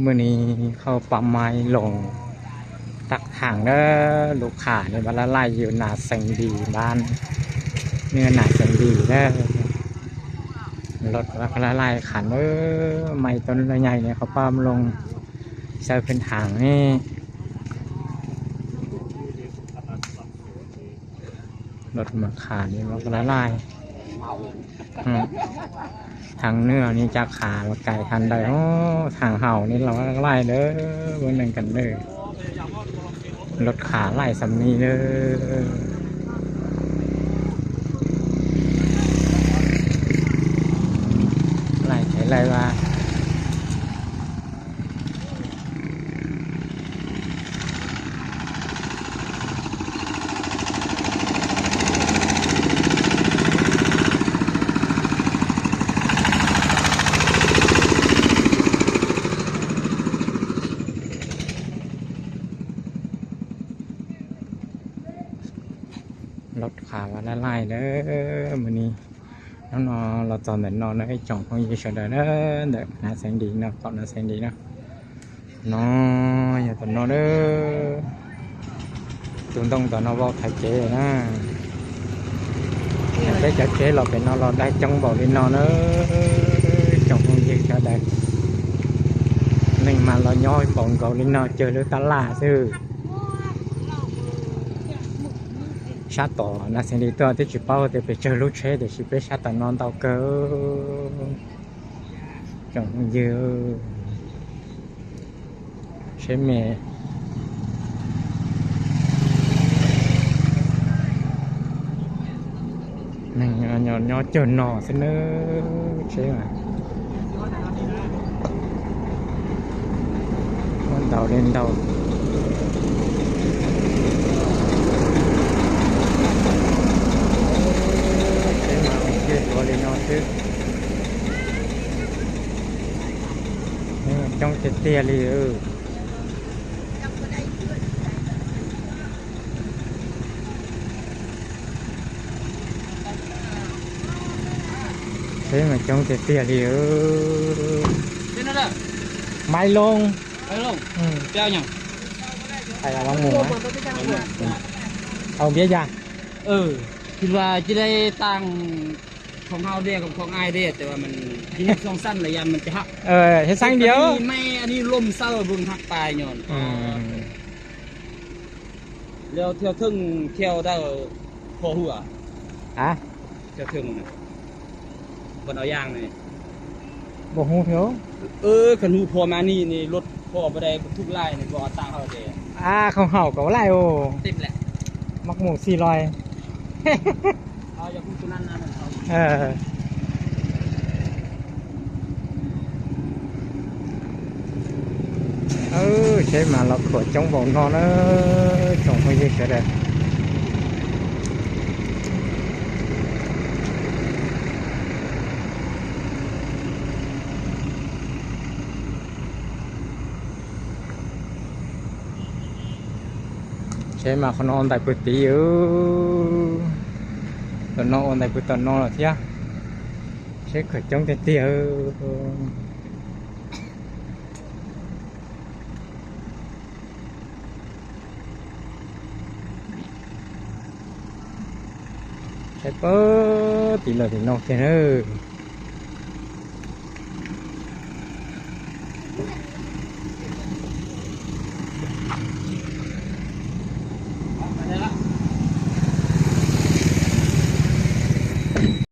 มื้อนี้เข้าปั๊มไม้ลงตักถังเด้อลูกค้านี่บัดละไล่อยู่หน้าแสงดีบ้านเนื้อหน้าแสงดีเด้อรถบัดละไล่ขันไม้ต้นใหญ่ๆเนี่ยเขาปั๊มลงใส่เป็นถังนี่รถมาขาดนี่บัดละไล่ทางเนื้อนี่จะขาดไก่คันใดทางเห่านี่เราไล่เด้อบนหนึ่งกันเด้อรถขาไล่สำนีเด้อไล่ใช้ไล่ว่ารถขาว่าละลายเด้อมื้อนี้น้องๆเราตอนนั้นนอนในจ่องของยีเฉยเด้อเด้อหน้าแสงดีเนาะตอนหน้าแสงดีเนาะน้องอย่าตอนนอนเด้อตุนต้องตอนนอนบอกไทยเจนะได้จัดเจเราเป็นนอนเราได้จังบอกลินนอนเด้อจ่องของยีเฉยเด้อnhưng mà lo nhoi bọn cậu linh nó chơi được ta là chứ sát tỏ là sẽ đi tôi thì chỉ bao thì phải chơi lúc chế để chỉ phải sát tỏ non tao cơ chẳng dư chế mẹ mình nhỏ chơi nọ xin nữa chế mà đầu lên đầu cái mà mình kia có lên nó chứ trong cái tia đi thế mà trong cái tia đi mai luôn treo nhỉ? Hay là long mùa á? Ông biết ra? คิดว่าจะได้ตั้งของเฮาเด้กับของอ้ายเด้แต่ว่ามันที่นี่2สั้นระยะมันจะหักเฮ็ดซั่งเดียวไม่อันนี้ลมเซาเบิ่งหักปลายย้อนแล้วเที่ยวถึงเที่ยวได้พอหัวเที่ยวถึงน่ะบ่เอาอย่างนี่บ่ฮู้เถียวคันฮู้พอมานี่รถพอบ่ได้ทุกลายนี่บ่ตั้งเฮาเด้ของเฮาก็หลายโอ้เต็มแหละมักหมู400อย่าพูดตัวนั้นนะใช่มาเราขวดtrong vòng ngon đó trồng hơi dây sẽ đẹpใช่มาเขานอนแต่ปึกตีตอนนอนแต่ปึกตอนนอนหรอเที่ยใช่ขวดtrongแต่เตี้ยใช่ปะตีเลยตีนอกเช่น